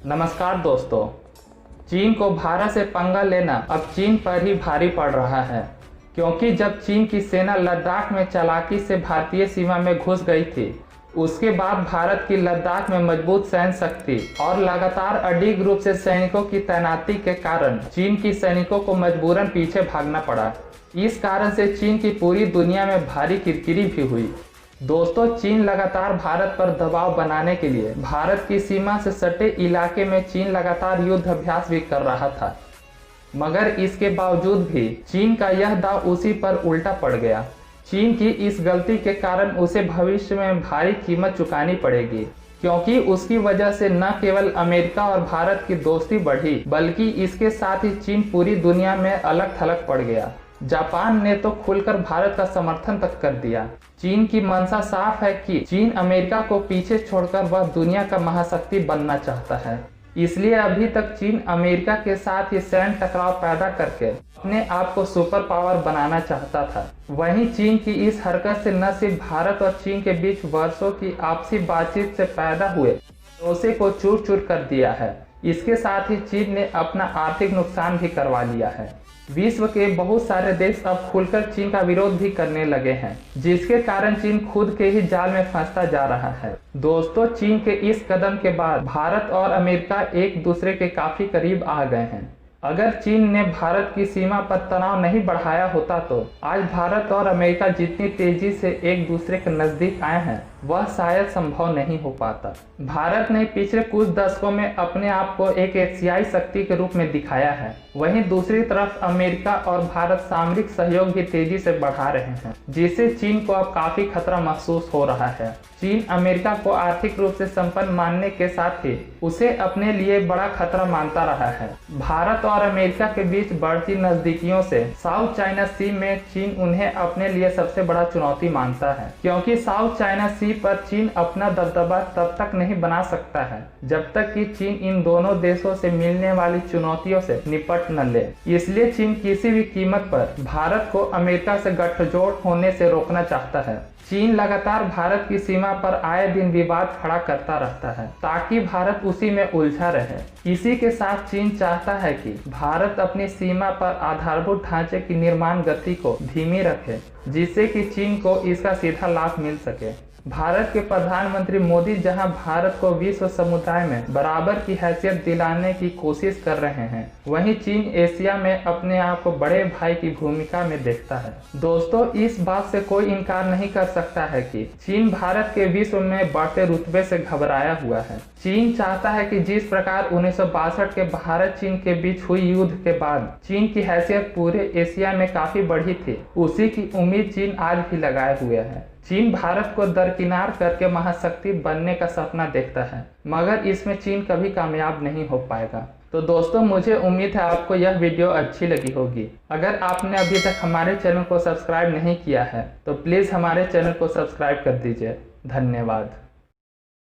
नमस्कार दोस्तों। चीन को भारत से पंगा लेना अब चीन पर ही भारी पड़ रहा है, क्योंकि जब चीन की सेना लद्दाख में चालाकी से भारतीय सीमा में घुस गई थी, उसके बाद भारत की लद्दाख में मजबूत सैन्य शक्ति और लगातार अडिग रूप से सैनिकों की तैनाती के कारण चीन की सैनिकों को मजबूरन पीछे भागना पड़ा। इस कारण से चीन की पूरी दुनिया में भारी किरकिरी भी हुई। दोस्तों, चीन लगातार भारत पर दबाव बनाने के लिए भारत की सीमा से सटे इलाके में चीन लगातार युद्ध अभ्यास भी कर रहा था, मगर इसके बावजूद भी चीन का यह दांव उसी पर उल्टा पड़ गया। चीन की इस गलती के कारण उसे भविष्य में भारी कीमत चुकानी पड़ेगी, क्योंकि उसकी वजह से न केवल अमेरिका और भारत की दोस्ती बढ़ी, बल्कि इसके साथ ही चीन पूरी दुनिया में अलग थलग पड़ गया। जापान ने तो खुलकर भारत का समर्थन तक कर दिया। चीन की मंशा साफ है कि चीन अमेरिका को पीछे छोड़कर वह दुनिया का महाशक्ति बनना चाहता है। इसलिए अभी तक चीन अमेरिका के साथ ही सैन्य टकराव पैदा करके अपने आप को सुपर पावर बनाना चाहता था। वहीं चीन की इस हरकत से न सिर्फ भारत और चीन के बीच वर्षों की आपसी बातचीत से पैदा हुए भरोसे को चूर चूर कर दिया है, इसके साथ ही चीन ने अपना आर्थिक नुकसान भी करवा लिया है। विश्व के बहुत सारे देश अब खुलकर चीन का विरोध भी करने लगे हैं, जिसके कारण चीन खुद के ही जाल में फंसता जा रहा है। दोस्तों, चीन के इस कदम के बाद भारत और अमेरिका एक दूसरे के काफी करीब आ गए हैं। अगर चीन ने भारत की सीमा पर तनाव नहीं बढ़ाया होता तो आज भारत और अमेरिका जितनी तेजी से एक दूसरे के नजदीक आए हैं, वह शायद संभव नहीं हो पाता। भारत ने पिछले कुछ दशकों में अपने आप को एक एशियाई शक्ति के रूप में दिखाया है। वहीं दूसरी तरफ अमेरिका और भारत सामरिक सहयोग भी तेजी से बढ़ा रहे हैं, जिससे चीन को अब काफी खतरा महसूस हो रहा है। चीन अमेरिका को आर्थिक रूप से संपन्न मानने के साथ ही उसे अपने लिए बड़ा खतरा मानता रहा है। भारत और अमेरिका के बीच बढ़ती नजदीकियों से साउथ चाइना सी में चीन उन्हें अपने लिए सबसे बड़ा चुनौती मानता है, क्योंकि साउथ चाइना सी पर चीन अपना दबदबा तब तक नहीं बना सकता है जब तक कि चीन इन दोनों देशों से मिलने वाली चुनौतियों से निपट न ले। इसलिए चीन किसी भी कीमत पर भारत को अमेरिका से गठजोड़ होने से रोकना चाहता है। चीन लगातार भारत की सीमा पर आए दिन विवाद खड़ा करता रहता है, ताकि भारत उसी में उलझा रहे। इसी के साथ चीन चाहता है कि भारत अपनी सीमा पर आधारभूत ढांचे की निर्माण गति को धीमी रखे, जिससे कि चीन को इसका सीधा लाभ मिल सके। भारत के प्रधानमंत्री मोदी जहां भारत को विश्व समुदाय में बराबर की हैसियत दिलाने की कोशिश कर रहे हैं, वहीं चीन एशिया में अपने आप को बड़े भाई की भूमिका में देखता है। दोस्तों, इस बात से कोई इनकार नहीं कर सकता है कि चीन भारत के विश्व में बढ़ते रुतबे से घबराया हुआ है। चीन चाहता है कि जिस प्रकार 1962 के भारत चीन के बीच हुई युद्ध के बाद चीन की हैसियत पूरे एशिया में काफी बढ़ी थी, उसी की उम्मीद चीन आज भी लगाए हुए है। चीन भारत को दरकिनार करके महाशक्ति बनने का सपना देखता है, मगर इसमें चीन कभी कामयाब नहीं हो पाएगा। तो दोस्तों, मुझे उम्मीद है आपको यह वीडियो अच्छी लगी होगी। अगर आपने अभी तक हमारे चैनल को सब्सक्राइब नहीं किया है तो प्लीज़ हमारे चैनल को सब्सक्राइब कर दीजिए। धन्यवाद।